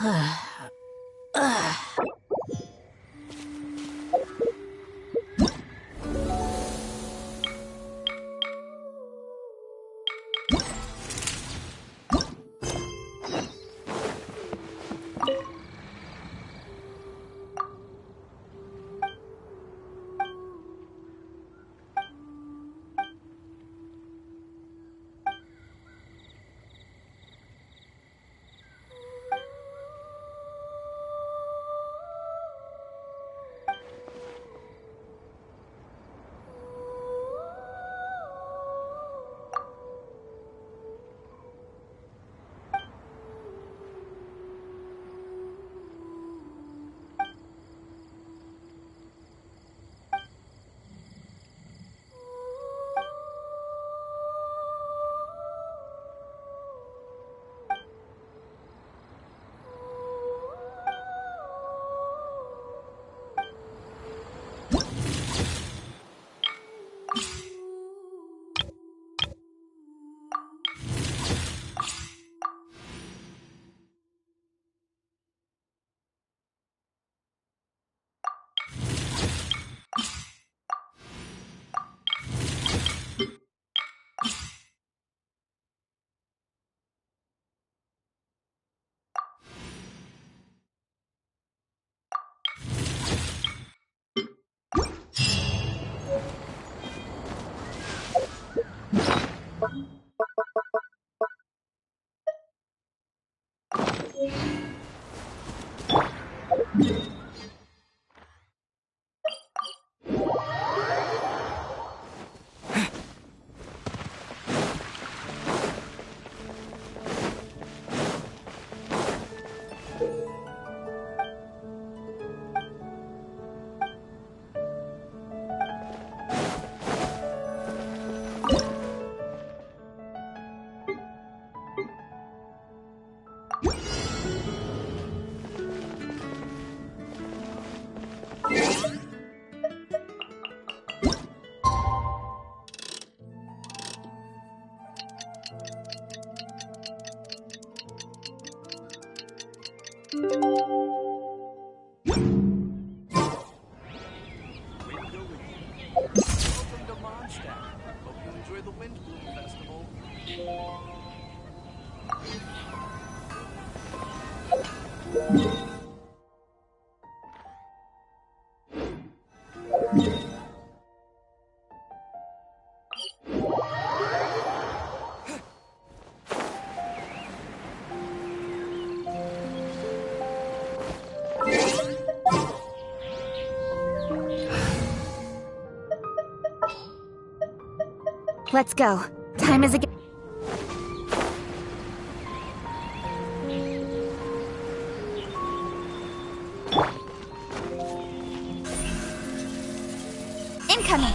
Ah. Welcome to Mondstadt. Hope you enjoy the Windblume Festival. Let's go. Time is again. Incoming.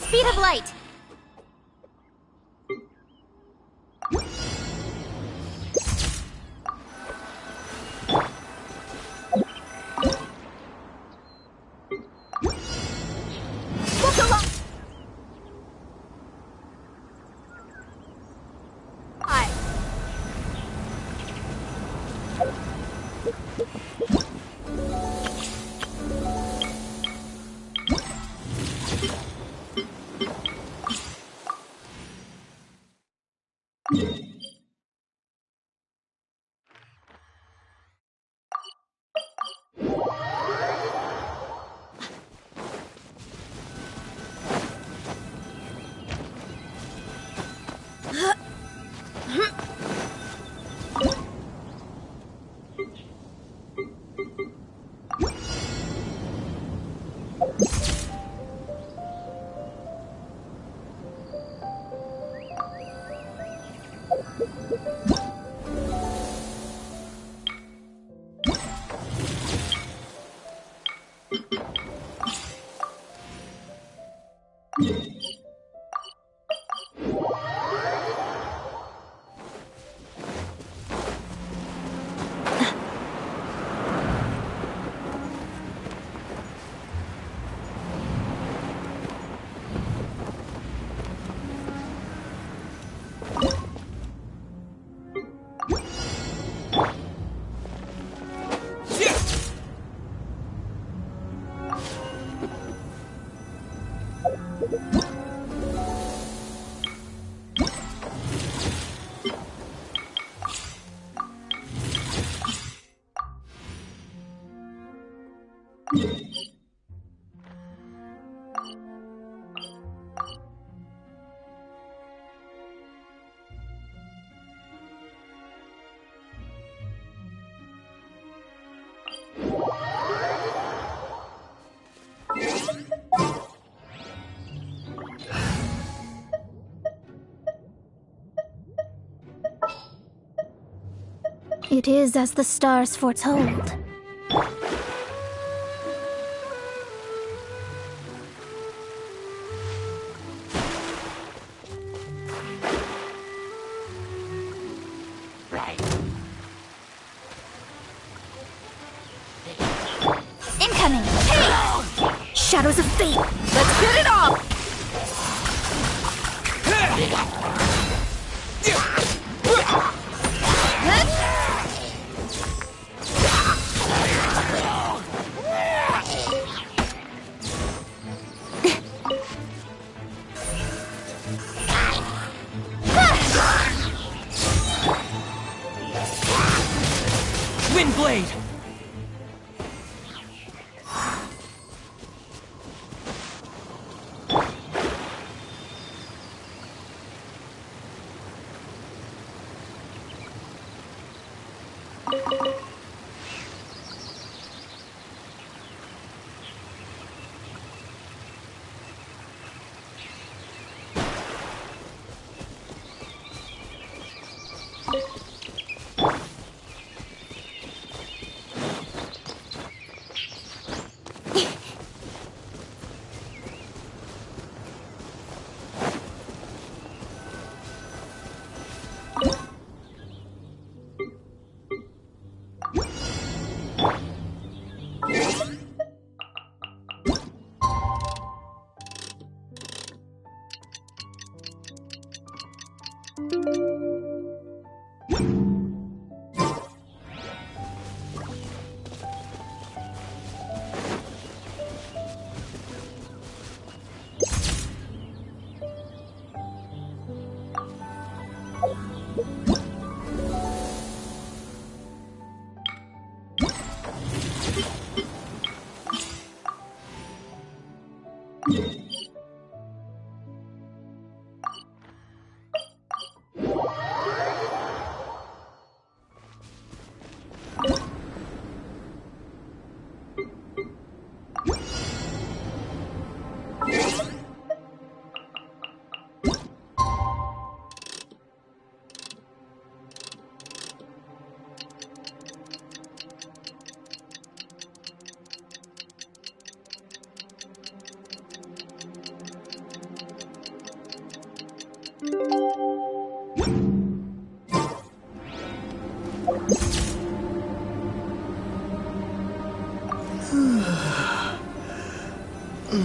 Speed of light! Walk along! It is as the stars foretold. Incoming! Hey! Shadows of fate! Let's get it off! Windblade! There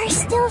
are still...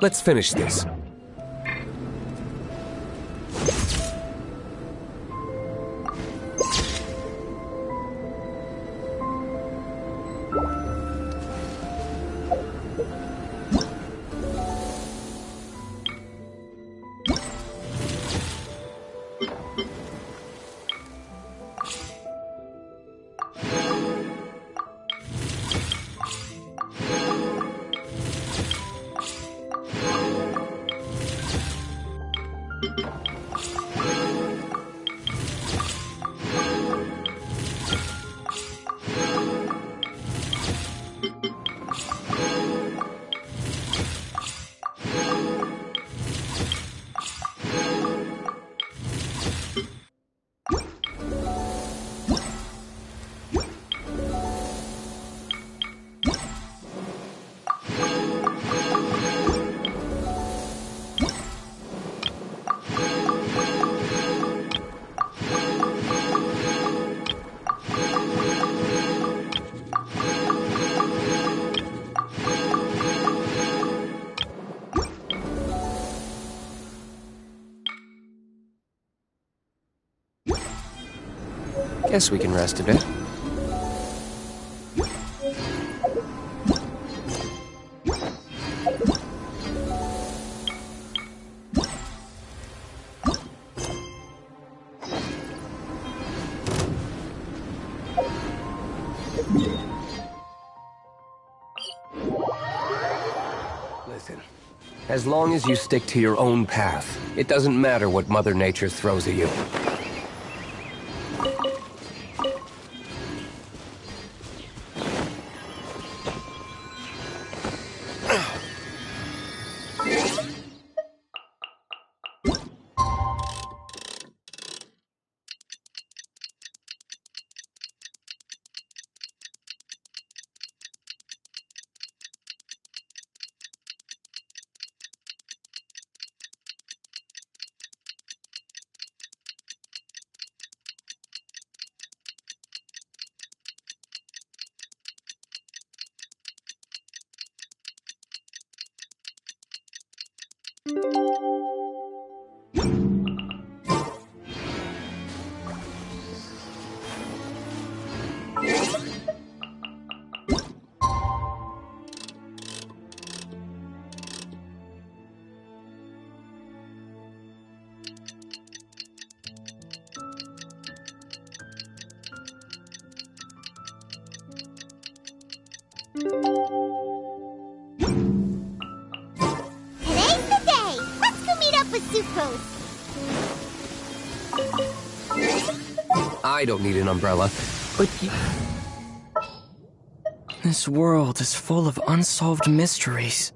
Let's finish this. Guess we can rest a bit. As long as you stick to your own path, it doesn't matter what Mother Nature throws at you. Today's the day! Let's go meet up with Sucrose! I don't need an umbrella, but you... This world is full of unsolved mysteries.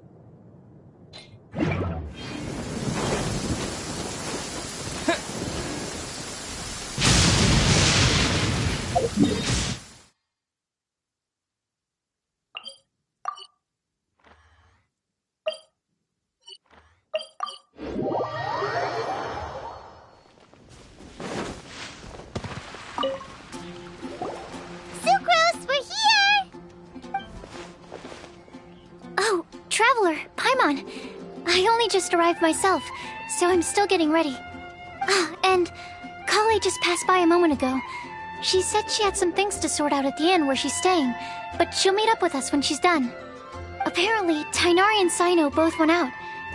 Sucrose, we're here! Oh, Traveler, Paimon. I only just arrived myself, so I'm still getting ready. Ah, and Kale just passed by a moment ago. She said she had some things to sort out at the inn where she's staying, but she'll meet up with us when she's done. Apparently, Tainari and Sino both went out,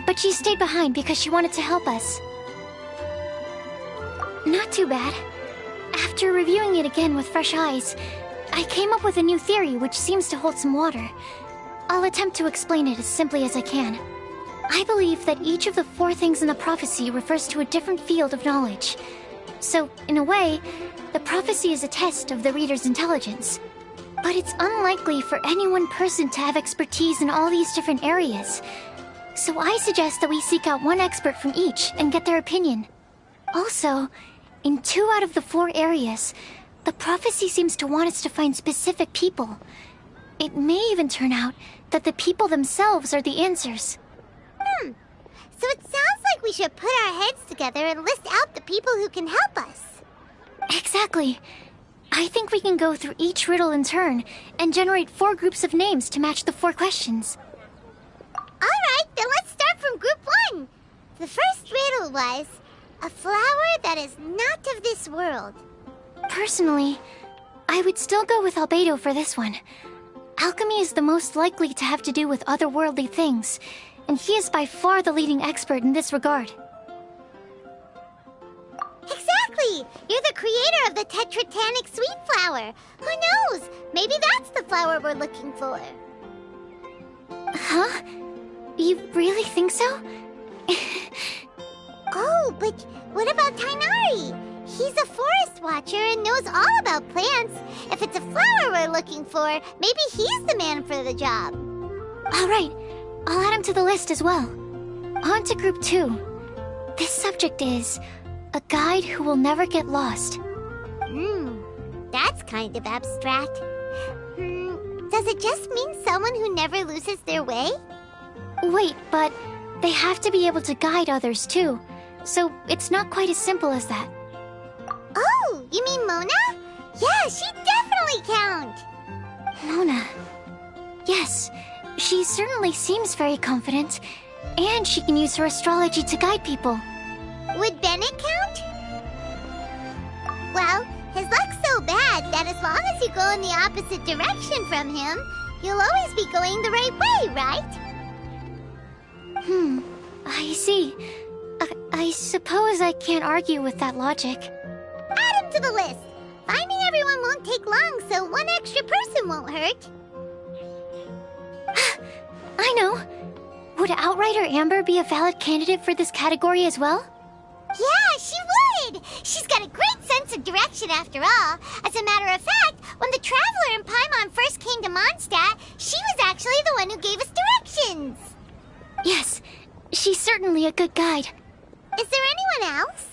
but she stayed behind because she wanted to help us. Not too bad. After reviewing it again with fresh eyes, I came up with a new theory which seems to hold some water. I'll attempt to explain it as simply as I can. I believe that each of the 4 things in the prophecy refers to a different field of knowledge. So, in a way, the prophecy is a test of the reader's intelligence. But it's unlikely for any one person to have expertise in all these different areas. So I suggest that we seek out one expert from each and get their opinion. Also, in 2 out of the 4 areas, the prophecy seems to want us to find specific people. It may even turn out that the people themselves are the answers. So it sounds like we should put our heads together and list out the people who can help us. Exactly. I think we can go through each riddle in turn and generate 4 groups of names to match the 4 questions. Alright, then let's start from group 1. The first riddle was, a flower that is not of this world. Personally, I would still go with Albedo for this one. Alchemy is the most likely to have to do with otherworldly things, and he is by far the leading expert in this regard. Exactly! You're the creator of the tetratanic sweet flower. Who knows? Maybe that's the flower we're looking for. Huh? You really think so? Oh, but what about Tainari? He's a forest watcher and knows all about plants. If it's a flower we're looking for, maybe he's the man for the job. Alright, I'll add him to the list as well. On to group 2. This subject is a guide who will never get lost. That's kind of abstract. Does it just mean someone who never loses their way? Wait, but they have to be able to guide others too, so it's not quite as simple as that. Oh, you mean Mona? Yeah, she definitely counts. Mona. Yes, she certainly seems very confident, and she can use her astrology to guide people. Would Bennett count? Well, his luck's so bad that as long as you go in the opposite direction from him, you'll always be going the right way, right? I see. I suppose I can't argue with that logic. Add him to the list. Finding everyone won't take long, so one extra person won't hurt. I know. Would Outrider Amber be a valid candidate for this category as well? Yeah, she would! She's got a great sense of direction after all. As a matter of fact, when the Traveler and Paimon first came to Mondstadt, she was actually the one who gave us directions. Yes, she's certainly a good guide. Is there anyone else?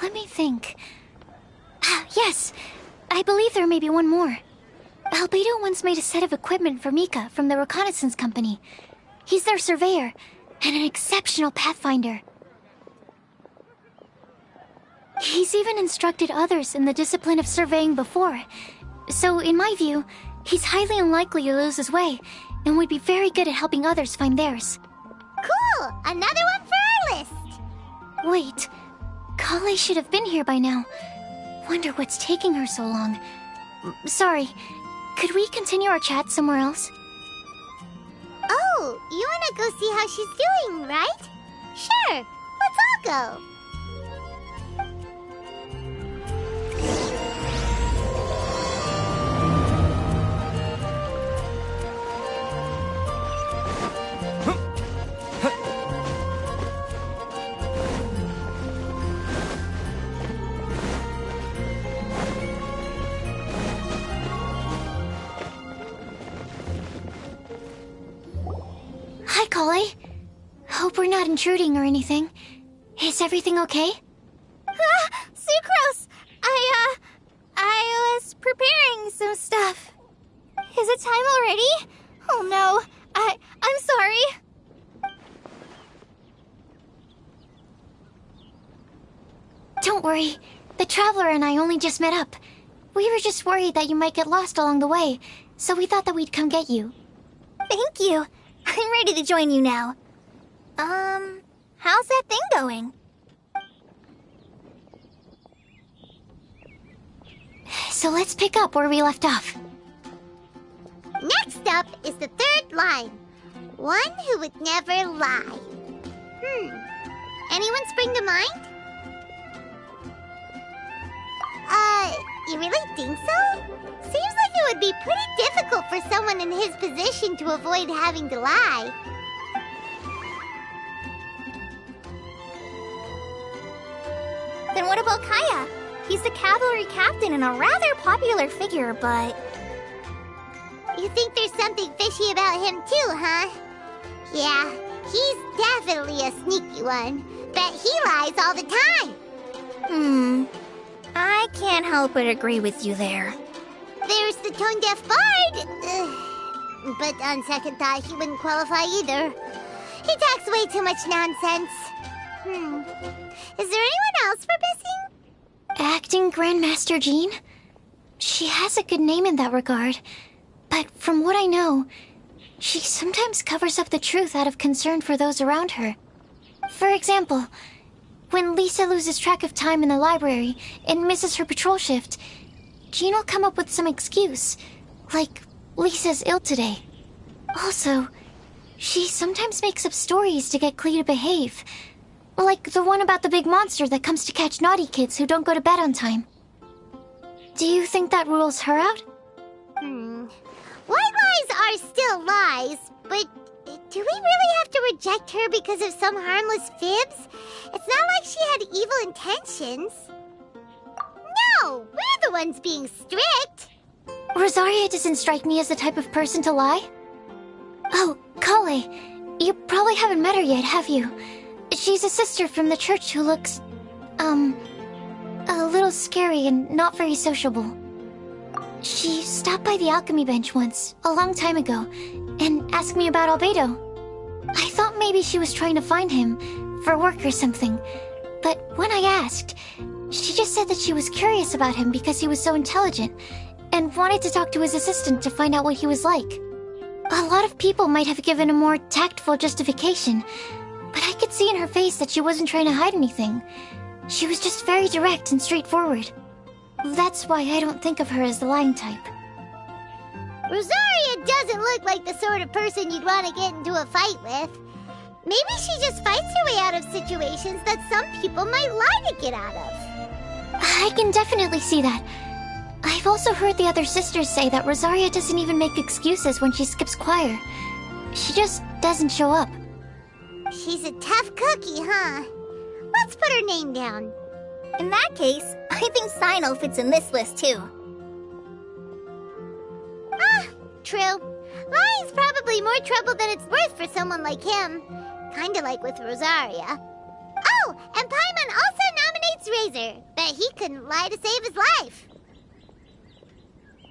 Let me think. Yes, I believe there may be one more. Albedo once made a set of equipment for Mika from the reconnaissance company. He's their surveyor, and an exceptional pathfinder. He's even instructed others in the discipline of surveying before. So, in my view, he's highly unlikely to lose his way, and would be very good at helping others find theirs. Cool! Another one for our list! Wait, Kale should have been here by now. Wonder what's taking her so long. Sorry, could we continue our chat somewhere else? Oh, you wanna go see how she's doing, right? Sure, let's all go. Hi, Kale. Hope we're not intruding or anything. Is everything okay? Sucrose! I was preparing some stuff. Is it time already? Oh no, I'm sorry. Don't worry. The Traveler and I only just met up. We were just worried that you might get lost along the way, so we thought that we'd come get you. Thank you. I'm ready to join you now. How's that thing going? So let's pick up where we left off. Next up is the third line. One who would never lie. Anyone spring to mind? You really think so? Seems like it would be pretty difficult for someone in his position to avoid having to lie. Then what about Kaya? He's the cavalry captain and a rather popular figure, but... You think there's something fishy about him too, huh? Yeah, he's definitely a sneaky one. Bet he lies all the time. I can't help but agree with you there. There's the tone-deaf bard. But on second thought, he wouldn't qualify either. He talks way too much nonsense. Is there anyone else for missing? Acting Grandmaster Jean? She has a good name in that regard. But from what I know, she sometimes covers up the truth out of concern for those around her. For example, when Lisa loses track of time in the library and misses her patrol shift, Jean will come up with some excuse, like Lisa's ill today. Also, she sometimes makes up stories to get Klee to behave, like the one about the big monster that comes to catch naughty kids who don't go to bed on time. Do you think that rules her out? White lies are still lies, but do we really have to reject her because of some harmless fibs? It's not like she had evil intentions. No, we're the ones being strict. Rosaria doesn't strike me as the type of person to lie. Oh, Kale, you probably haven't met her yet, have you? She's a sister from the church who looks, a little scary and not very sociable. She stopped by the alchemy bench once, a long time ago, and asked me about Albedo. I thought maybe she was trying to find him, for work or something. But when I asked, she just said that she was curious about him because he was so intelligent, and wanted to talk to his assistant to find out what he was like. A lot of people might have given a more tactful justification, but I could see in her face that she wasn't trying to hide anything. She was just very direct and straightforward. That's why I don't think of her as the lying type. Rosaria doesn't look like the sort of person you'd want to get into a fight with. Maybe she just fights her way out of situations that some people might lie to get out of. I can definitely see that. I I've also heard the other sisters say that Rosaria doesn't even make excuses when she skips choir. She just doesn't show up. She's a tough cookie, huh? Let's put her name down. In that case, I think Sino fits in this list too. Ah, true. Lai's probably more trouble than it's worth for someone like him. Kinda like with Rosaria. Oh, and Paimon also nominates Razor, but he couldn't lie to save his life.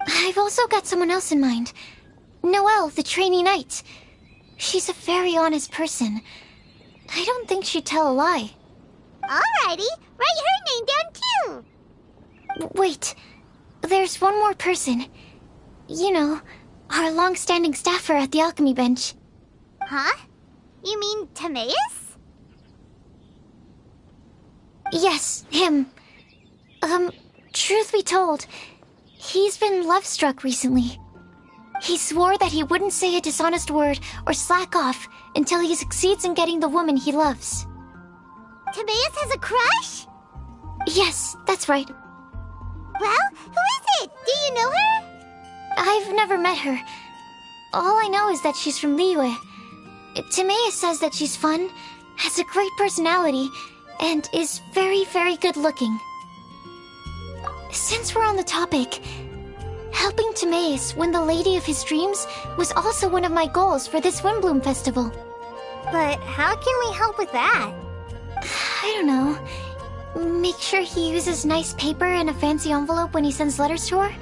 I've also got someone else in mind. Noelle, the trainee knight. She's a very honest person. I don't think she'd tell a lie. Alrighty, write her name down too. Wait, there's one more person. You know, our long-standing staffer at the alchemy bench. Huh? You mean Timaeus? Yes, him. Truth be told, he's been love-struck recently. He swore that he wouldn't say a dishonest word or slack off until he succeeds in getting the woman he loves. Timaeus has a crush? Yes, that's right. Well, who is it? Do you know her? I've never met her. All I know is that she's from Liyue. Timaeus says that she's fun, has a great personality, and is very, very good looking. Since we're on the topic, helping Timaeus win the lady of his dreams was also one of my goals for this Windblume Festival. But how can we help with that? I don't know. Make sure he uses nice paper and a fancy envelope when he sends letters to her.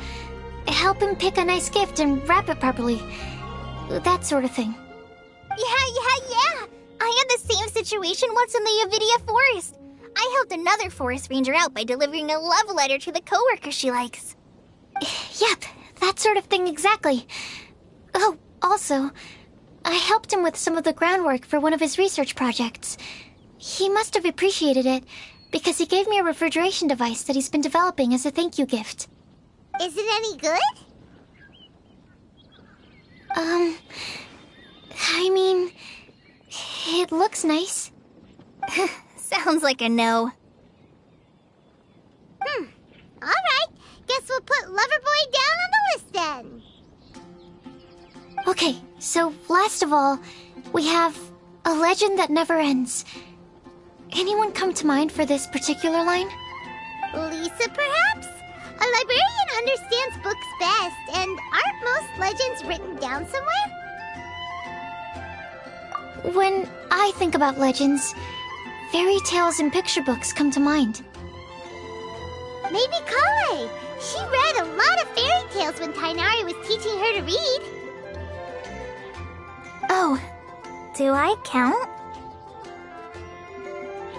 Help him pick a nice gift and wrap it properly. That sort of thing. Yeah. I had the same situation once in the Avidia Forest. I helped another forest ranger out by delivering a love letter to the coworker she likes. Yep, that sort of thing exactly. Oh, also, I helped him with some of the groundwork for one of his research projects. He must have appreciated it, because he gave me a refrigeration device that he's been developing as a thank you gift. Is it any good? I mean, it looks nice. Sounds like a no. Alright, guess we'll put Loverboy down on the list then. Okay, so last of all, we have a legend that never ends. Anyone come to mind for this particular line? Lisa, perhaps? A librarian understands books best, and aren't most legends written down somewhere? When I think about legends, fairy tales and picture books come to mind. Maybe Kale. She read a lot of fairy tales when Tainari was teaching her to read. Oh, Do I count?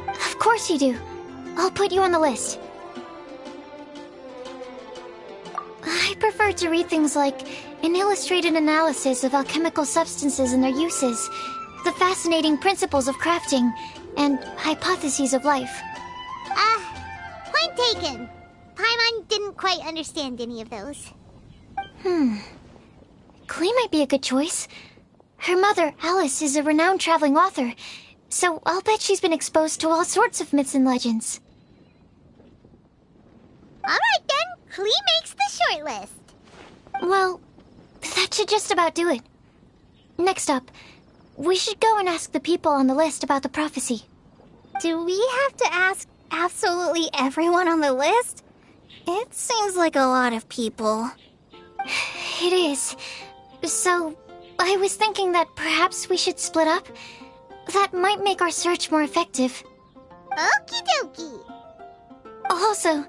of course you do. I'll put you on the list. I prefer to read things like an illustrated analysis of alchemical substances and their uses, the fascinating principles of crafting, and hypotheses of life. Point taken. Paimon didn't quite understand any of those. Klee might be a good choice. Her mother, Alice, is a renowned traveling author, so I'll bet she's been exposed to all sorts of myths and legends. Alright then, Klee makes the short list. Well, that should just about do it. Next up, we should go and ask the people on the list about the prophecy. Do we have to ask absolutely everyone on the list? It seems like a lot of people. It is. So, I was thinking that perhaps we should split up. That might make our search more effective. Okie dokie. Also,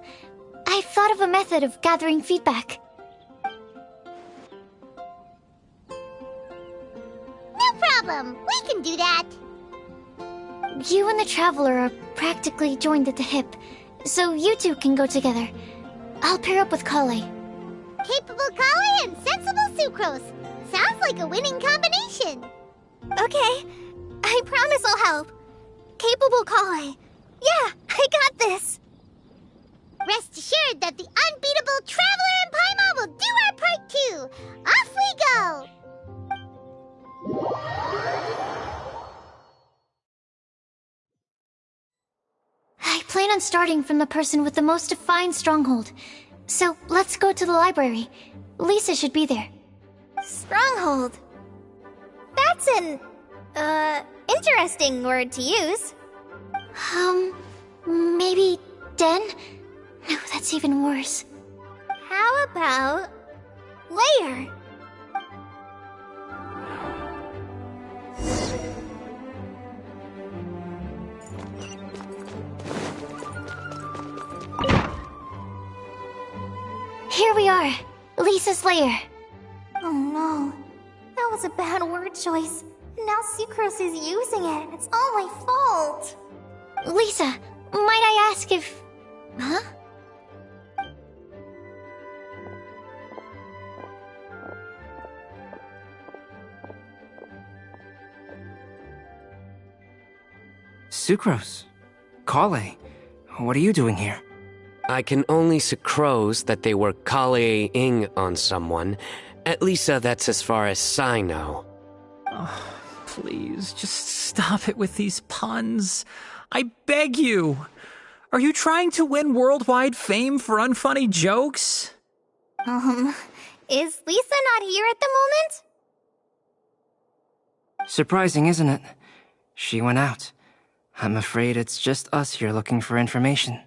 I've thought of a method of gathering feedback. No problem. We can do that. You and the Traveler are practically joined at the hip, so you two can go together. I'll pair up with Kale. Capable Kale and sensible Sucrose. Sounds like a winning combination. Okay. I promise I'll help. Capable Kale. Yeah, I got this. Rest assured that the unbeatable Traveler and Paimon will do our part too. Off we go. I plan on starting from the person with the most defined stronghold, So let's go to the library. Lisa should be there. Stronghold. That's an, interesting word to use. Maybe den? No, that's even worse. How about layer? Here we are. Lisa's lair. Oh no. That was a bad word choice. Now Sucrose is using it. It's all my fault. Lisa, might I ask if... Huh? Sucrose. Kale. What are you doing here? I can only sucrose that they were Kale-ing on someone. At least that's as far as I know. Oh, please, just stop it with these puns. I beg you. Are you trying to win worldwide fame for unfunny jokes? Is Lisa not here at the moment? Surprising, isn't it? She went out. I'm afraid it's just us here looking for information.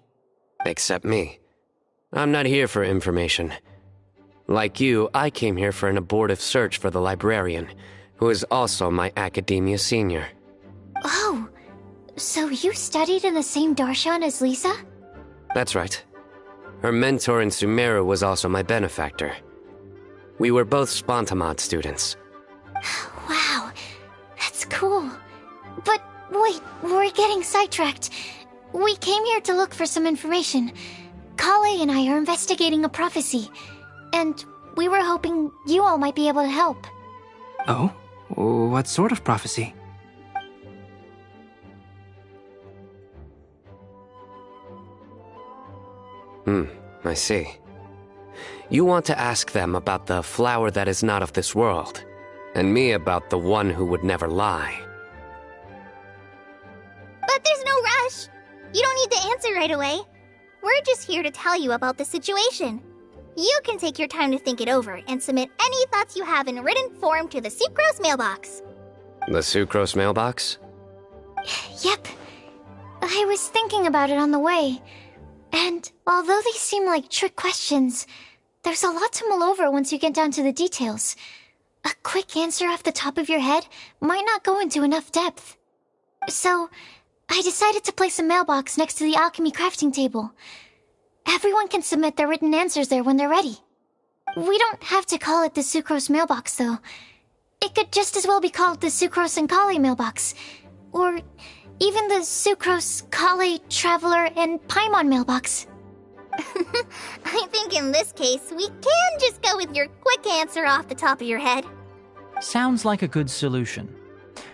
Except me. I'm not here for information. Like you, I came here for an abortive search for the librarian, who is also my academia senior. Oh, so you studied in the same darshan as Lisa? That's right. Her mentor in Sumeru was also my benefactor. We were both Spontamod students. Wow, that's cool. But wait, we're getting sidetracked. We came here to look for some information. Kale and I are investigating a prophecy, and we were hoping you all might be able to help. Oh? What sort of prophecy? I see. You want to ask them about the flower that is not of this world, and me about the one who would never lie. But there's no rush. You don't need to answer right away. We're just here to tell you about the situation. You can take your time to think it over and submit any thoughts you have in written form to the Sucrose mailbox. The Sucrose mailbox? Yep. I was thinking about it on the way. And although they seem like trick questions, there's a lot to mull over once you get down to the details. A quick answer off the top of your head might not go into enough depth. So, I decided to place a mailbox next to the alchemy crafting table. Everyone can submit their written answers there when they're ready. We don't have to call it the Sucrose mailbox, though. It could just as well be called the Sucrose and Kale mailbox. Or even the Sucrose, Kale, Traveler, and Paimon mailbox. I think in this case, we can just go with your quick answer off the top of your head. Sounds like a good solution.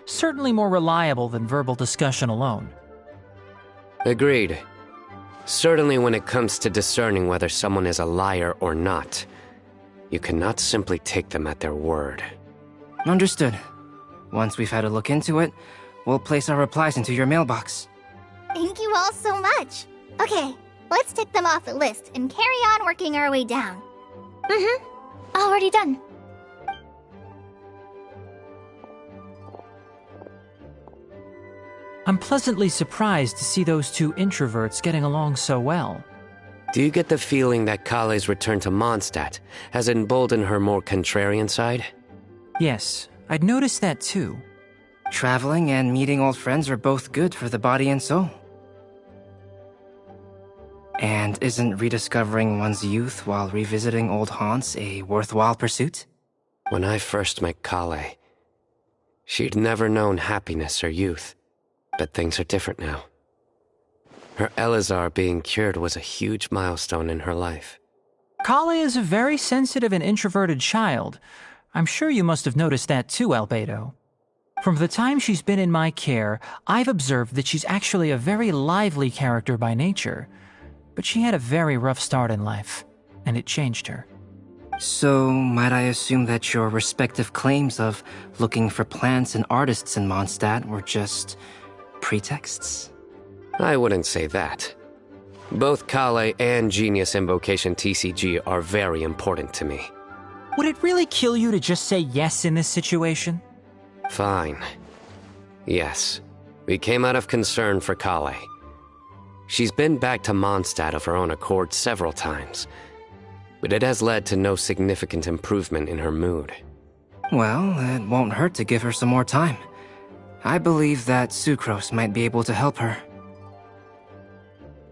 Certainly more reliable than verbal discussion alone. Agreed. Certainly when it comes to discerning whether someone is a liar or not, you cannot simply take them at their word. Understood. Once we've had a look into it, we'll place our replies into your mailbox. Thank you all so much. Okay, let's tick them off the list and carry on working our way down. Already done. I'm pleasantly surprised to see those two introverts getting along so well. Do you get the feeling that Kale's return to Mondstadt has emboldened her more contrarian side? Yes, I'd noticed that too. Traveling and meeting old friends are both good for the body and soul. And isn't rediscovering one's youth while revisiting old haunts a worthwhile pursuit? When I first met Kale, she'd never known happiness or youth. But things are different now. Her Elazar being cured was a huge milestone in her life. Kale is a very sensitive and introverted child. I'm sure you must have noticed that too, Albedo. From the time she's been in my care, I've observed that she's actually a very lively character by nature. But she had a very rough start in life, and it changed her. So, might I assume that your respective claims of looking for plants and artists in Mondstadt were just pretexts? I wouldn't say that. Both Kale and Genius Invocation TCG are very important to me. Would it really kill you to just say yes in this situation? Fine. Yes. We came out of concern for Kale. She's been back to Mondstadt of her own accord several times, but it has led to no significant improvement in her mood. Well, it won't hurt to give her some more time. I believe that Sucrose might be able to help her.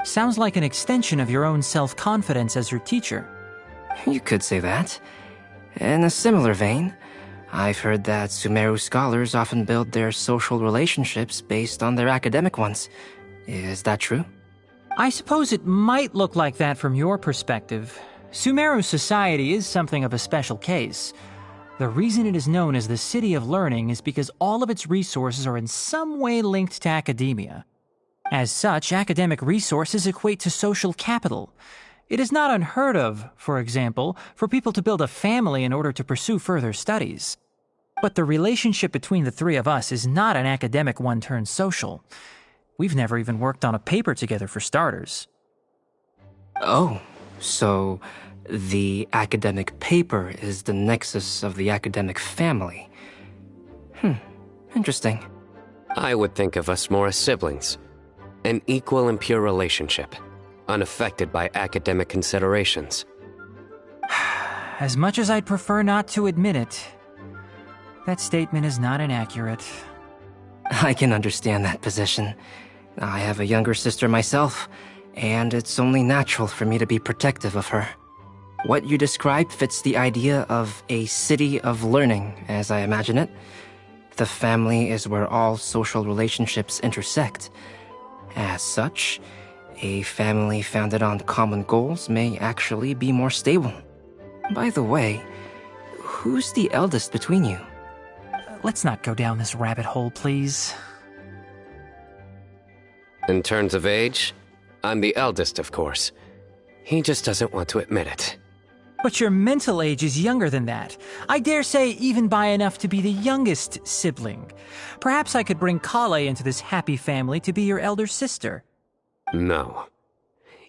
Sounds like an extension of your own self-confidence as her teacher. You could say that. In a similar vein, I've heard that Sumeru scholars often build their social relationships based on their academic ones. Is that true? I suppose it might look like that from your perspective. Sumeru society is something of a special case. The reason it is known as the City of Learning is because all of its resources are in some way linked to academia. As such, academic resources equate to social capital. It is not unheard of, for example, for people to build a family in order to pursue further studies. But the relationship between the three of us is not an academic one turned social. We've never even worked on a paper together for starters. Oh, so the academic paper is the nexus of the academic family. Interesting. I would think of us more as siblings. An equal and pure relationship, unaffected by academic considerations. As much as I'd prefer not to admit it, that statement is not inaccurate. I can understand that position. I have a younger sister myself, and it's only natural for me to be protective of her. What you described fits the idea of a city of learning, as I imagine it. The family is where all social relationships intersect. As such, a family founded on common goals may actually be more stable. By the way, who's the eldest between you? Let's not go down this rabbit hole, please. In terms of age, I'm the eldest, of course. He just doesn't want to admit it. But your mental age is younger than that. I dare say even by enough to be the youngest sibling. Perhaps I could bring Kale into this happy family to be your elder sister. No.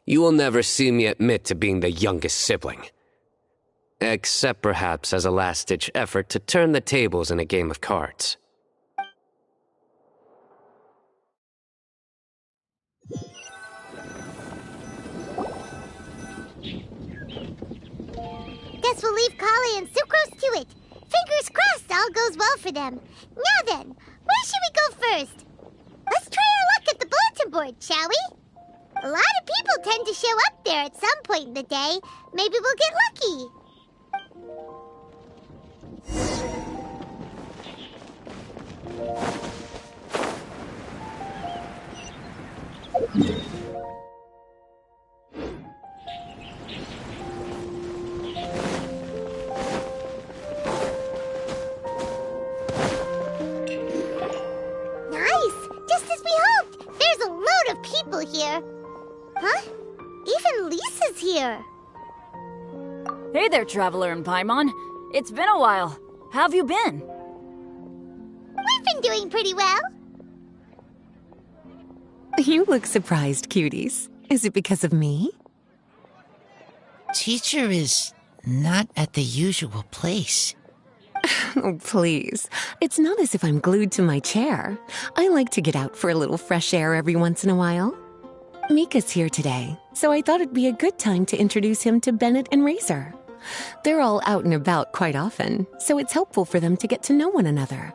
You will never see me admit to being the youngest sibling. Except perhaps as a last-ditch effort to turn the tables in a game of cards. Guess we'll leave Kale and Sucrose to it. Fingers crossed all goes well for them. Now then, where should we go first? Let's try our luck at the bulletin board, shall we? A lot of people tend to show up there at some point in the day. Maybe we'll get lucky. Here. Huh? Even Lisa's here. Hey there, Traveler and Paimon. It's been a while. How have you been? We've been doing pretty well. You look surprised, cuties. Is it because of me? Teacher is not at the usual place. Oh, please. It's not as if I'm glued to my chair. I like to get out for a little fresh air every once in a while. Mika's here today, so I thought it'd be a good time to introduce him to Bennett and Razor. They're all out and about quite often, so it's helpful for them to get to know one another.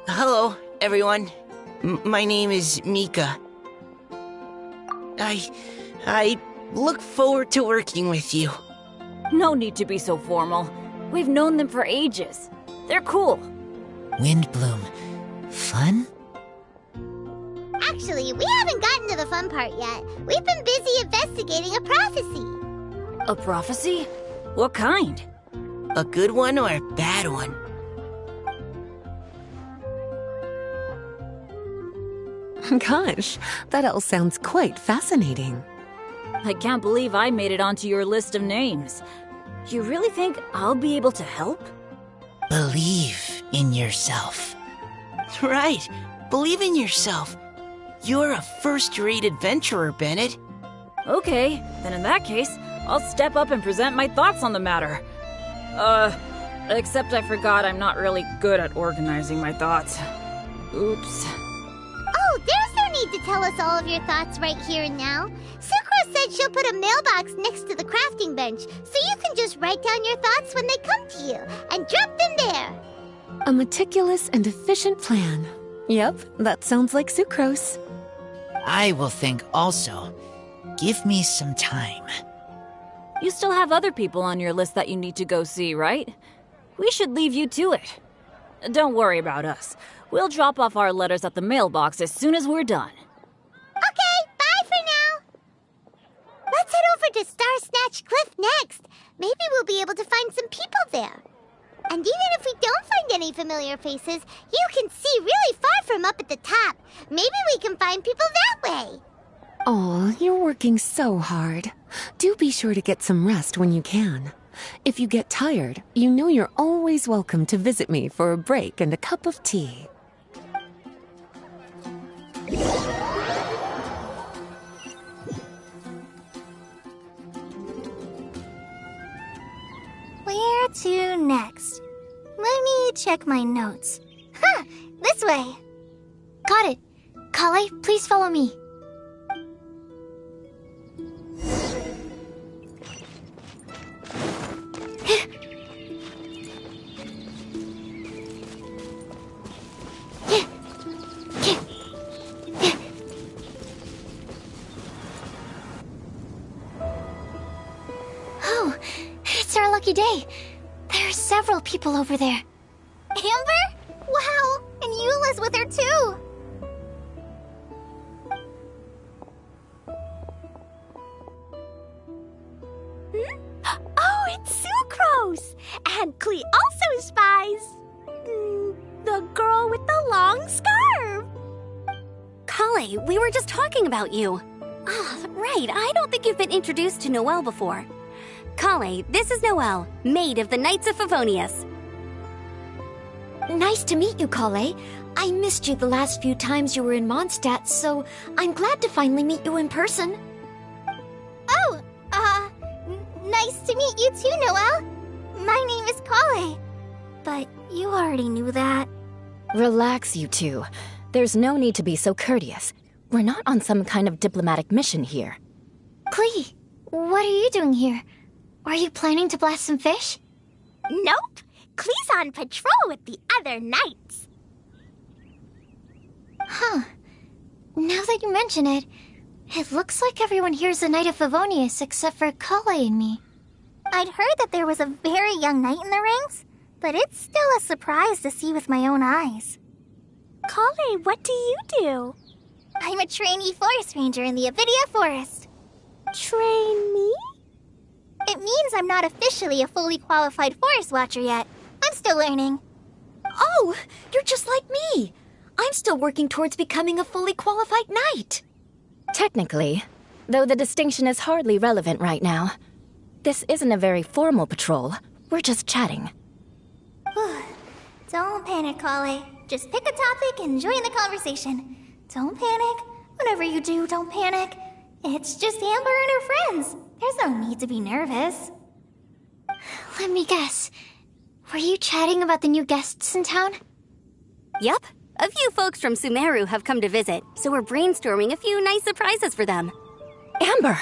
Hello, everyone. My name is Mika. I look forward to working with you. No need to be so formal. We've known them for ages. They're cool. Windblume. Fun? Actually, we haven't gotten to the fun part yet. We've been busy investigating a prophecy. A prophecy? What kind? A good one or a bad one? Gosh, that all sounds quite fascinating. I can't believe I made it onto your list of names. You really think I'll be able to help? Believe in yourself. Right, believe in yourself. You're a first-rate adventurer, Bennett. Okay, then in that case, I'll step up and present my thoughts on the matter. Except I forgot I'm not really good at organizing my thoughts. Oops. Oh, there's no need to tell us all of your thoughts right here and now. Sucrose said she'll put a mailbox next to the crafting bench, so you can just write down your thoughts when they come to you, and drop them there. A meticulous and efficient plan. Yep, that sounds like Sucrose. I will think also. Give me some time. You still have other people on your list that you need to go see, right? We should leave you to it. Don't worry about us. We'll drop off our letters at the mailbox as soon as we're done. Okay, bye for now. Let's head over to Star Snatch Cliff next. Maybe we'll be able to find some people there. And even if we don't find any familiar faces, you can see really far from up at the top. Maybe we can find people that way. Oh, you're working so hard. Do be sure to get some rest when you can. If you get tired, you know you're always welcome to visit me for a break and a cup of tea. Where to next? Let me check my notes. Huh, this way. Got it. Kale, please follow me. Oh, it's our lucky day. There are several people over there. Amber? Wow, and Eula's with her too. Oh, it's Sucrose! And Klee also spies the girl with the long scarf. Kale, we were just talking about you. Ah, right, I don't think you've been introduced to Noelle before. Kale, this is Noelle, maid of the Knights of Favonius. Nice to meet you, Kale. I missed you the last few times you were in Mondstadt, so I'm glad to finally meet you in person. Oh, nice to meet you too, Noelle. My name is Kale. But you already knew that. Relax, you two. There's no need to be so courteous. We're not on some kind of diplomatic mission here. Klee, what are you doing here? Are you planning to blast some fish? Nope. Klee's on patrol with the other knights. Huh. Now that you mention it, it looks like everyone here's a Knight of Favonius except for Kale and me. I'd heard that there was a very young knight in the ranks, but it's still a surprise to see with my own eyes. Kale, what do you do? I'm a trainee forest ranger in the Avidia Forest. Trainee? It means I'm not officially a fully qualified forest watcher yet. I'm still learning. Oh, you're just like me. I'm still working towards becoming a fully qualified knight. Technically, though the distinction is hardly relevant right now. This isn't a very formal patrol. We're just chatting. Don't panic, Kale. Just pick a topic and join the conversation. Don't panic. Whatever you do, don't panic. It's just Amber and her friends. There's no need to be nervous. Let me guess. Were you chatting about the new guests in town? Yup. A few folks from Sumeru have come to visit, so we're brainstorming a few nice surprises for them. Amber!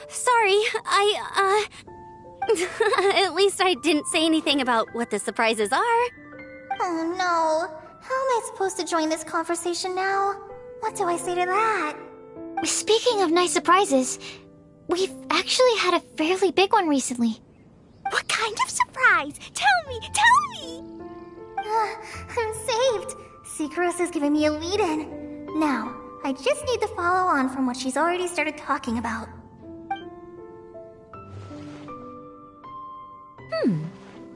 Sorry, At least I didn't say anything about what the surprises are. Oh no. How am I supposed to join this conversation now? What do I say to that? Speaking of nice surprises, we've actually had a fairly big one recently. What kind of surprise? Tell me! I'm saved. Sucrose is giving me a lead-in. Now, I just need to follow on from what she's already started talking about.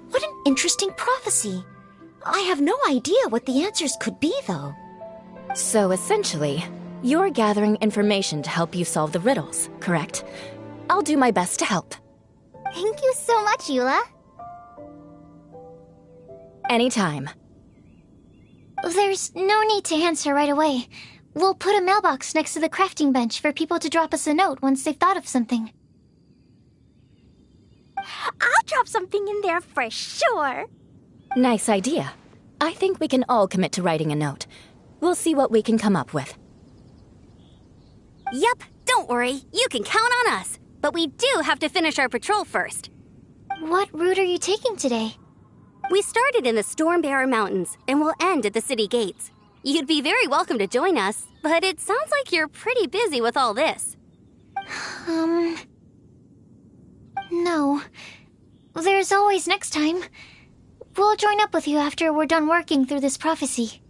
What an interesting prophecy. I have no idea what the answers could be, though. So essentially, you're gathering information to help you solve the riddles, correct? I'll do my best to help. Thank you so much, Eula. Anytime. There's no need to answer right away. We'll put a mailbox next to the crafting bench for people to drop us a note once they've thought of something. I'll drop something in there for sure. Nice idea. I think we can all commit to writing a note. We'll see what we can come up with. Yep, don't worry. You can count on us. But we do have to finish our patrol first. What route are you taking today? We started in the Stormbearer Mountains and will end at the city gates. You'd be very welcome to join us, but it sounds like you're pretty busy with all this. No. There's always next time. We'll join up with you after we're done working through this prophecy.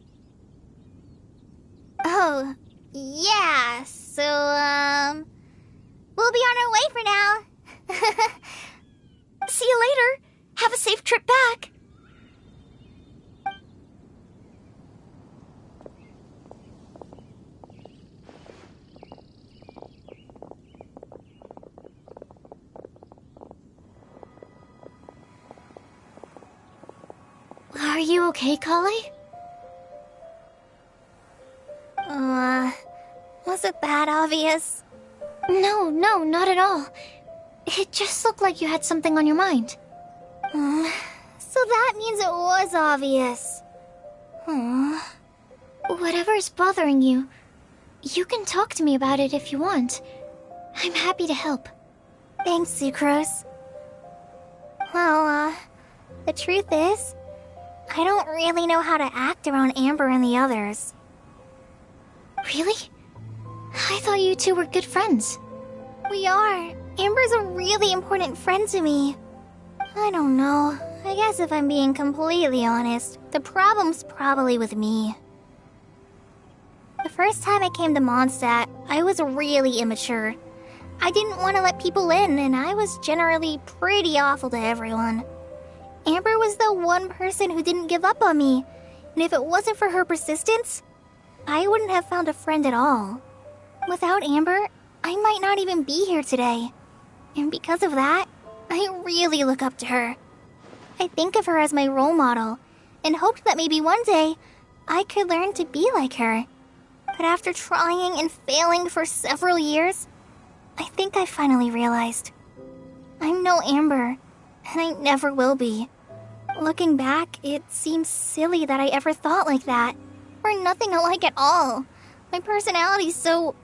Oh, yeah, so, we'll be on our way for now. See you later. Have a safe trip back. Are you okay, Kale? Was it that obvious? No, not at all. It just looked like you had something on your mind. So that means it was obvious. Whatever's bothering you, you can talk to me about it if you want. I'm happy to help. Thanks, Sucrose. Well, the truth is, I don't really know how to act around Amber and the others. Really? I thought you two were good friends. We are. Amber's a really important friend to me. I don't know. I guess if I'm being completely honest, the problem's probably with me. The first time I came to Mondstadt, I was really immature. I didn't want to let people in, and I was generally pretty awful to everyone. Amber was the one person who didn't give up on me, and if it wasn't for her persistence, I wouldn't have found a friend at all. Without Amber, I might not even be here today. And because of that, I really look up to her. I think of her as my role model, and hoped that maybe one day I could learn to be like her. But after trying and failing for several years, I think I finally realized. I'm no Amber, and I never will be. Looking back, it seems silly that I ever thought like that. We're nothing alike at all. My personality's so...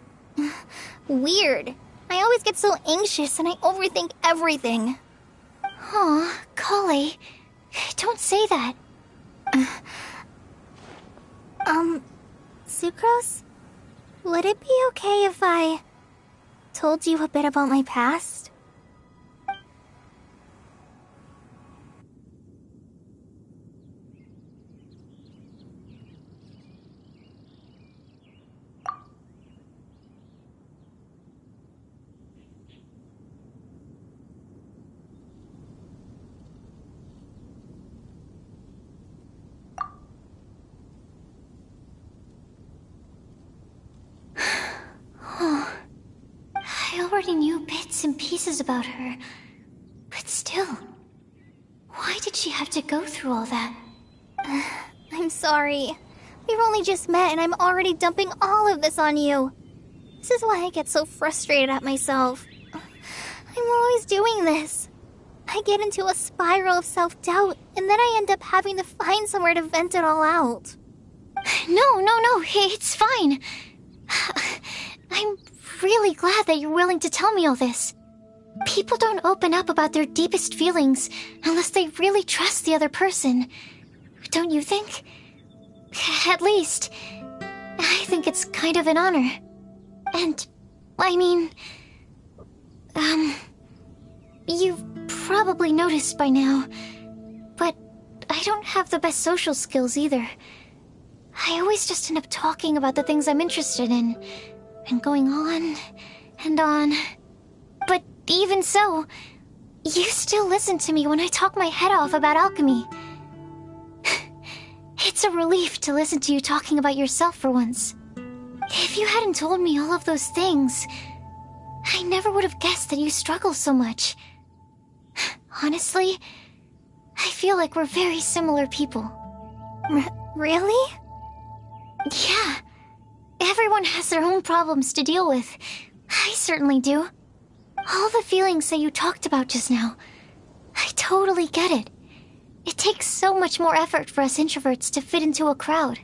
weird. I always get so anxious and I overthink everything. Aw, Kale, don't say that. Sucrose? Would it be okay if I told you a bit about my past? I already knew bits and pieces about her, but still, why did she have to go through all that? I'm sorry. We've only just met and I'm already dumping all of this on you. This is why I get so frustrated at myself. I'm always doing this. I get into a spiral of self-doubt, and then I end up having to find somewhere to vent it all out. No, it's fine. I'm really glad that you're willing to tell me all this. People don't open up about their deepest feelings unless they really trust the other person. Don't you think? At least, I think it's kind of an honor. And, I mean... You've probably noticed by now, but I don't have the best social skills either. I always just end up talking about the things I'm interested in, and going on and on. But even so, you still listen to me when I talk my head off about alchemy. It's a relief to listen to you talking about yourself for once. If you hadn't told me all of those things, I never would have guessed that you struggle so much. Honestly, I feel like we're very similar people. Really? Yeah. Everyone has their own problems to deal with. I certainly do. All the feelings that you talked about just now, I totally get it. It takes so much more effort for us introverts to fit into a crowd.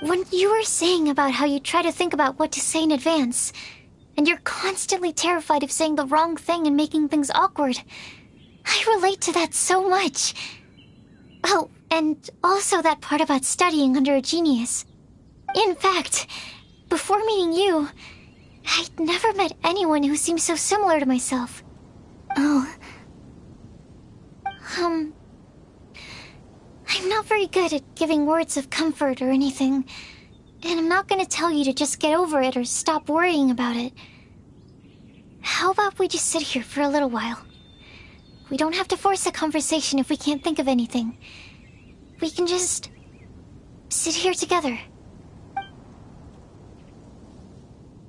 When you were saying about how you try to think about what to say in advance, and you're constantly terrified of saying the wrong thing and making things awkward, I relate to that so much. Oh, and also that part about studying under a genius. In fact, before meeting you, I'd never met anyone who seemed so similar to myself. Oh. I'm not very good at giving words of comfort or anything, and I'm not gonna tell you to just get over it or stop worrying about it. How about we just sit here for a little while? We don't have to force a conversation if we can't think of anything. We can just sit here together.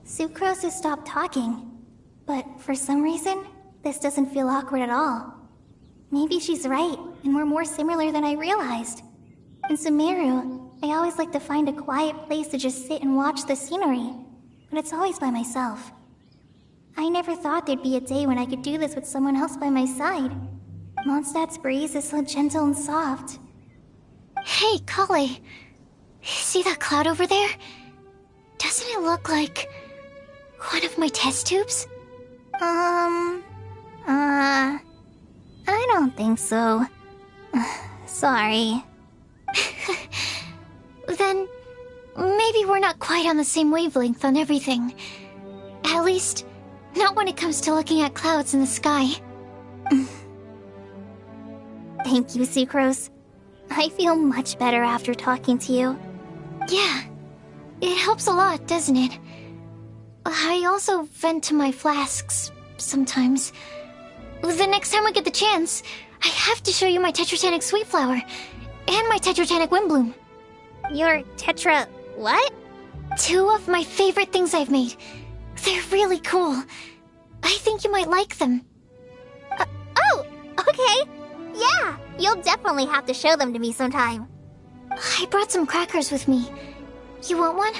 Sucrose has stopped talking, but for some reason, this doesn't feel awkward at all. Maybe she's right, and we're more similar than I realized. In Sumeru, I always like to find a quiet place to just sit and watch the scenery, but it's always by myself. I never thought there'd be a day when I could do this with someone else by my side. Mondstadt's breeze is so gentle and soft. Hey, Kale. See that cloud over there? Doesn't it look like one of my test tubes? I don't think so. Sorry. Then, maybe we're not quite on the same wavelength on everything. At least, not when it comes to looking at clouds in the sky. Thank you, Sucrose. I feel much better after talking to you. Yeah, it helps a lot, doesn't it? I also vent to my flasks sometimes. The next time we get the chance, I have to show you my Tetratanic Sweet Flower and my Tetratanic Windblume. Your what? 2 of my favorite things I've made. They're really cool. I think you might like them. Oh, okay. Yeah, you'll definitely have to show them to me sometime. I brought some crackers with me. You want one?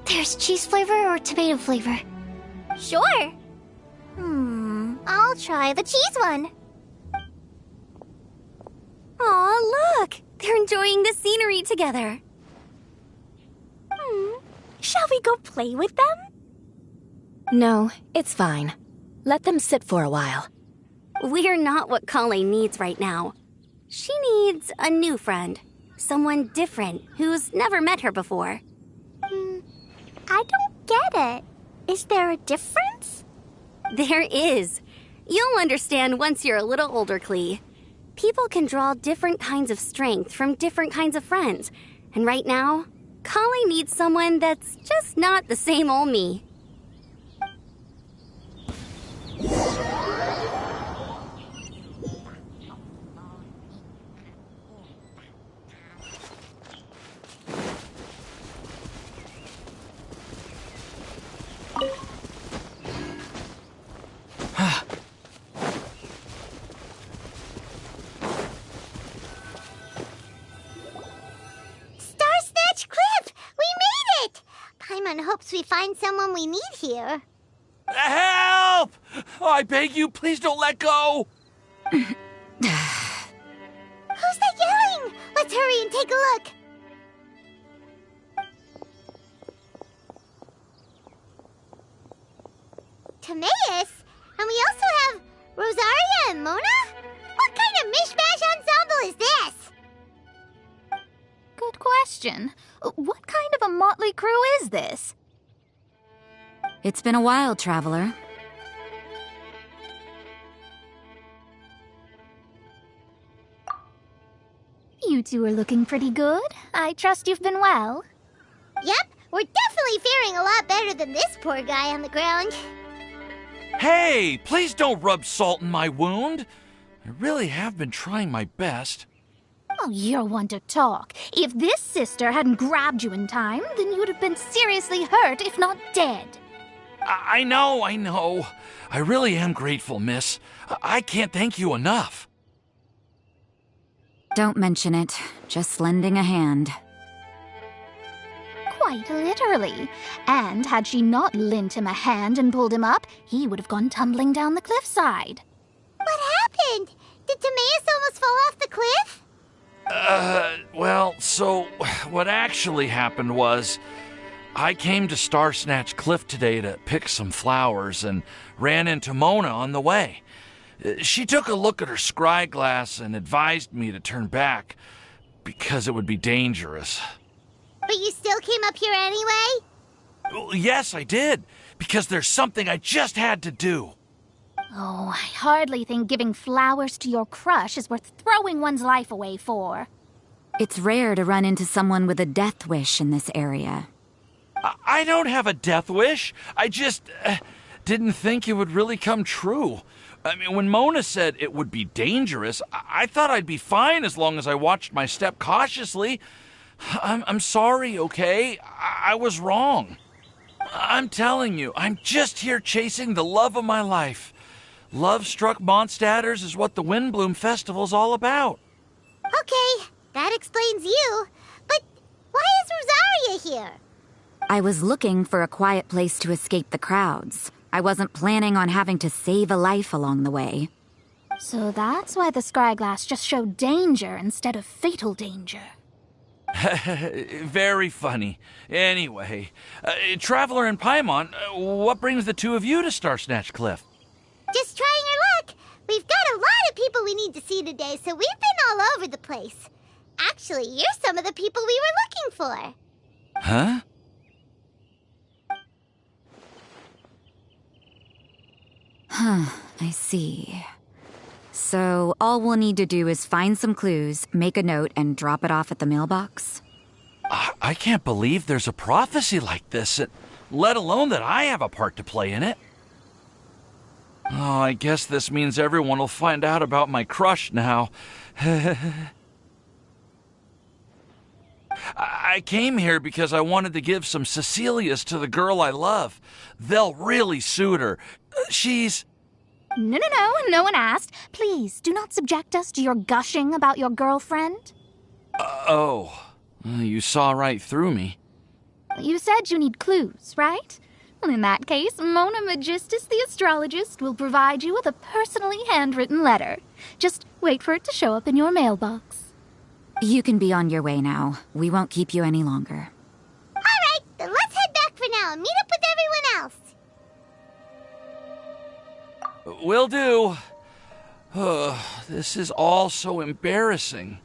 There's cheese flavor or tomato flavor. Sure. I'll try the cheese one. Aw, look! They're enjoying the scenery together. Shall we go play with them? No, it's fine. Let them sit for a while. We're not what Kale needs right now. She needs a new friend. Someone different who's never met her before. I don't get it. Is there a difference? There is. You'll understand once you're a little older, Klee. People can draw different kinds of strength from different kinds of friends. And right now, Kale needs someone that's just not the same old me. Paimon hopes we find someone we need here. Help! Oh, I beg you, please don't let go! Who's that yelling? Let's hurry and take a look. Timaeus? And we also have Rosaria and Mona? What kind of mishmash ensemble is this? Good question. What kind of a motley crew is this? It's been a while, Traveler. You two are looking pretty good. I trust you've been well. Yep, we're definitely faring a lot better than this poor guy on the ground. Hey, please don't rub salt in my wound. I really have been trying my best. Oh, you're one to talk. If this sister hadn't grabbed you in time, then you'd have been seriously hurt, if not dead. I know. I really am grateful, miss. I can't thank you enough. Don't mention it. Just lending a hand. quite literally. And had she not lent him a hand and pulled him up, he would have gone tumbling down the cliffside. What happened? Did Timaeus almost fall off the cliff? Well, so what actually happened was I came to Star Snatch Cliff today to pick some flowers and ran into Mona on the way. She took a look at her scry glass and advised me to turn back because it would be dangerous. But you still came up here anyway? Well, yes, I did, because there's something I just had to do. Oh, I hardly think giving flowers to your crush is worth throwing one's life away for. It's rare to run into someone with a death wish in this area. I don't have a death wish. I just didn't think it would really come true. I mean, when Mona said it would be dangerous, I thought I'd be fine as long as I watched my step cautiously. I'm sorry, okay? I was wrong. I'm telling you, I'm just here chasing the love of my life. Love-struck Mondstadters is what the Windblume Festival's all about. Okay, that explains you. But why is Rosaria here? I was looking for a quiet place to escape the crowds. I wasn't planning on having to save a life along the way. So that's why the scryglass just showed danger instead of fatal danger. Very funny. Anyway, Traveler and Paimon, what brings the two of you to Star Snatch Cliff? Just trying our luck. We've got a lot of people we need to see today, so we've been all over the place. Actually, you're some of the people we were looking for. Huh? I see. So all we'll need to do is find some clues, make a note, and drop it off at the mailbox? I can't believe there's a prophecy like this, let alone that I have a part to play in it. Oh, I guess this means everyone will find out about my crush now. I came here because I wanted to give some Cecilias to the girl I love. They'll really suit her. She's... No one asked. Please, do not subject us to your gushing about your girlfriend. You saw right through me. You said you need clues, right? Well, in that case, Mona Magistus the astrologist will provide you with a personally handwritten letter. Just wait for it to show up in your mailbox. You can be on your way now. We won't keep you any longer. All right, then let's head back for now and meet up with everyone else. Will do. This is all so embarrassing.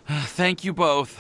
Thank you both.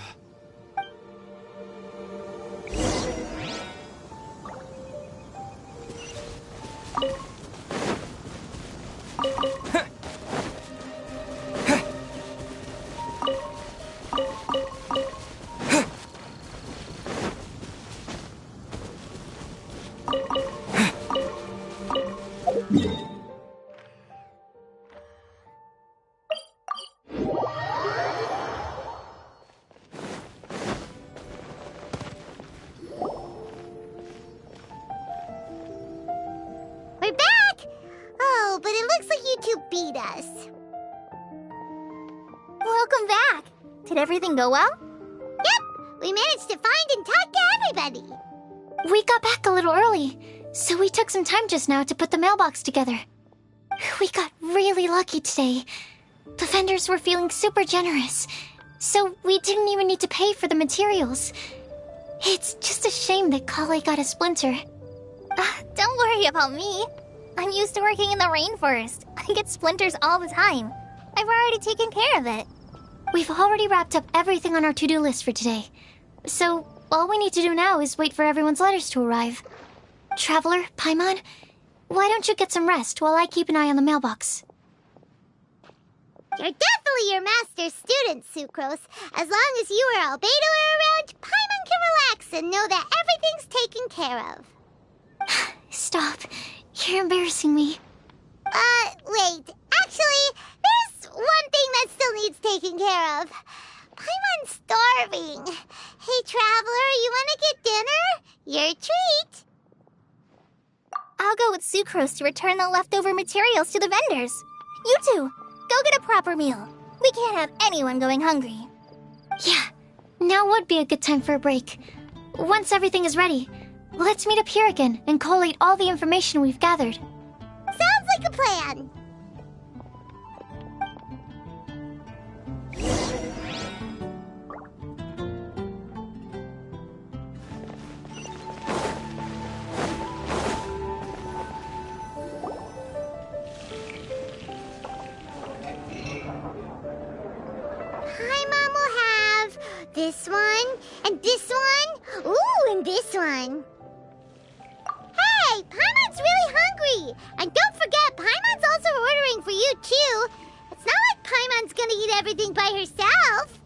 We're back! Oh, but it looks like you two beat us. Welcome back. Did everything go well? Yep, we managed to find and talk to everybody. We got back a little early, so we took some time just now to put the mailbox together. We got really lucky today. The vendors were feeling super generous, so we didn't even need to pay for the materials. It's just a shame that Kale got a splinter. Don't worry about me. I'm used to working in the rainforest. I get splinters all the time. I've already taken care of it. We've already wrapped up everything on our to-do list for today. So, all we need to do now is wait for everyone's letters to arrive. Traveler, Paimon, why don't you get some rest while I keep an eye on the mailbox? You're definitely your master's student, Sucrose. As long as you or Albedo are around, Paimon can relax and know that everything's taken care of. Stop. You're embarrassing me. Wait. Actually, there's one thing that still needs taking care of. Paimon's starving. Hey, Traveler, you want to get dinner? Your treat. I'll go with Sucrose to return the leftover materials to the vendors. You two, go get a proper meal. We can't have anyone going hungry. Yeah, now would be a good time for a break. once everything is ready, let's meet up here again and collate all the information we've gathered. Sounds like a plan. Paimon will have this one, and this one, ooh, and this one. Hey, Paimon's really hungry! And don't forget, Paimon's also ordering for you, too. It's not like Paimon's gonna eat everything by herself.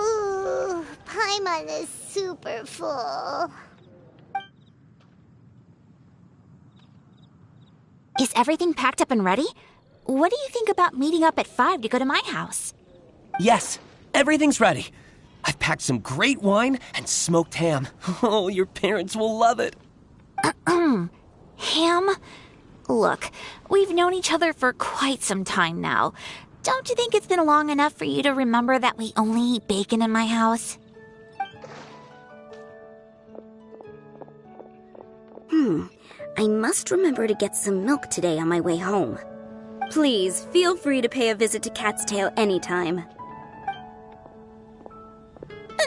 Ooh, Paimon is super full. Is everything packed up and ready? What do you think about meeting up at 5 to go to my house? Yes, everything's ready. I've packed some great wine and smoked ham. Oh, your parents will love it. Ham? Look, we've known each other for quite some time now. Don't you think it's been long enough for you to remember that we only eat bacon in my house? I must remember to get some milk today on my way home. Please, feel free to pay a visit to Cat's Tail anytime.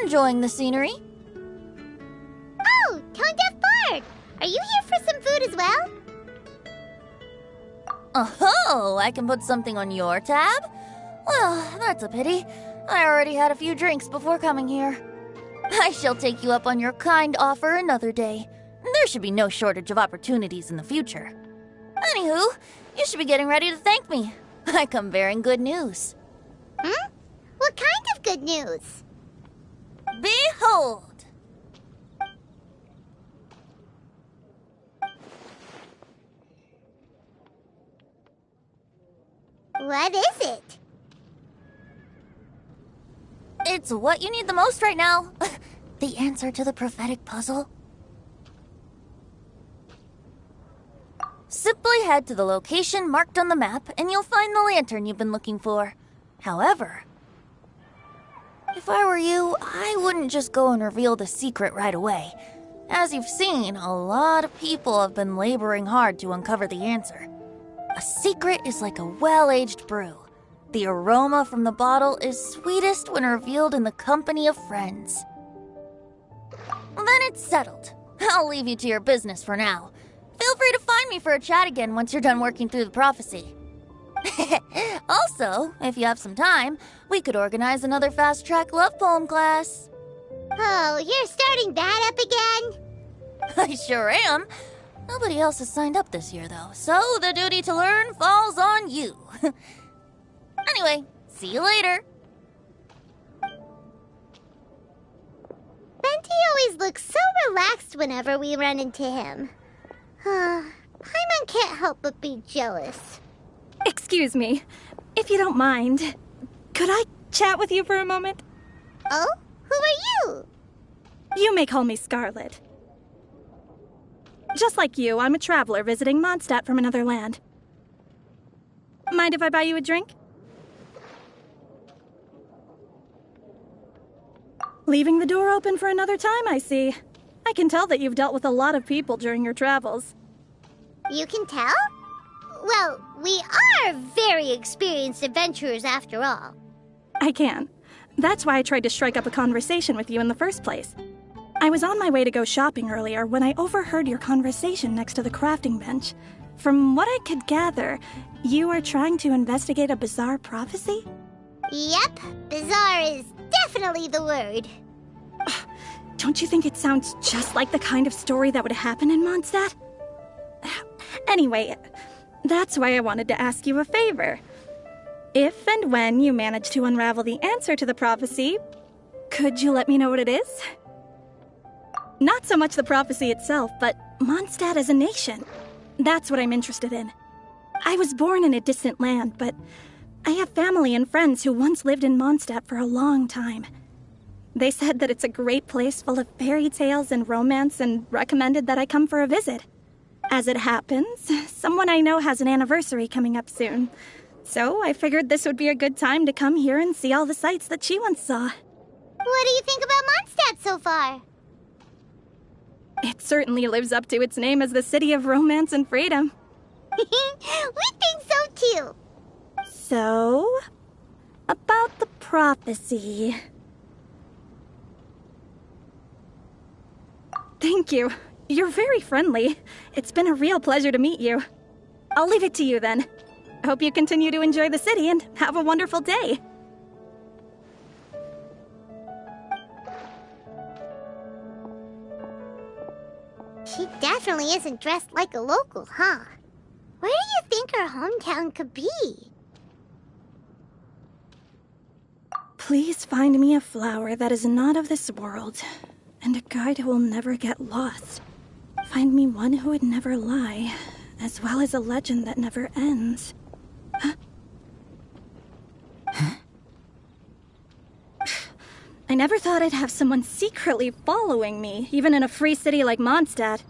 Enjoying the scenery? Oh, Tone Deaf Bard! Are you here for some food as well? Oh, I can put something on your tab? Well, that's a pity. I already had a few drinks before coming here. I shall take you up on your kind offer another day. There should be no shortage of opportunities in the future. Anywho, you should be getting ready to thank me. I come bearing good news. What kind of good news? Behold! What is it? It's what you need the most right now. The answer to the prophetic puzzle. Simply head to the location marked on the map and you'll find the lantern you've been looking for. However, if I were you, I wouldn't just go and reveal the secret right away. As you've seen, a lot of people have been laboring hard to uncover the answer. A secret is like a well-aged brew. The aroma from the bottle is sweetest when revealed in the company of friends. Then it's settled. I'll leave you to your business for now. Feel free to find me for a chat again once you're done working through the prophecy. Also, if you have some time, we could organize another fast-track love poem class. Oh, you're starting that up again? I sure am. Nobody else has signed up this year, though, so the duty to learn falls on you. Anyway, see you later. Venti always looks so relaxed whenever we run into him. Paimon can't help but be jealous. Excuse me, if you don't mind, could I chat with you for a moment? Oh? Who are you? You may call me Scarlet. Just like you, I'm a traveler visiting Mondstadt from another land. Mind if I buy you a drink? Leaving the door open for another time, I see. I can tell that you've dealt with a lot of people during your travels. You can tell? Well, we are very experienced adventurers after all. I can. That's why I tried to strike up a conversation with you in the first place. I was on my way to go shopping earlier when I overheard your conversation next to the crafting bench. From what I could gather, you are trying to investigate a bizarre prophecy? Yep, bizarre is definitely the word. Don't you think it sounds just like the kind of story that would happen in Mondstadt? Anyway, that's why I wanted to ask you a favor. If and when you manage to unravel the answer to the prophecy, could you let me know what it is? Not so much the prophecy itself, but Mondstadt as a nation. That's what I'm interested in. I was born in a distant land, but I have family and friends who once lived in Mondstadt for a long time. They said that it's a great place full of fairy tales and romance and recommended that I come for a visit. As it happens, someone I know has an anniversary coming up soon. So I figured this would be a good time to come here and see all the sights that she once saw. What do you think about Mondstadt so far? It certainly lives up to its name as the city of romance and freedom. We think so too. So, about the prophecy. Thank you. You're very friendly. It's been a real pleasure to meet you. I'll leave it to you then. I hope you continue to enjoy the city and have a wonderful day. She definitely isn't dressed like a local, huh? Where do you think her hometown could be? Please find me a flower that is not of this world, and a guide who will never get lost. Find me one who would never lie, as well as a legend that never ends. Huh? I never thought I'd have someone secretly following me, even in a free city like Mondstadt.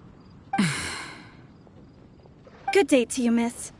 Good day to you, miss.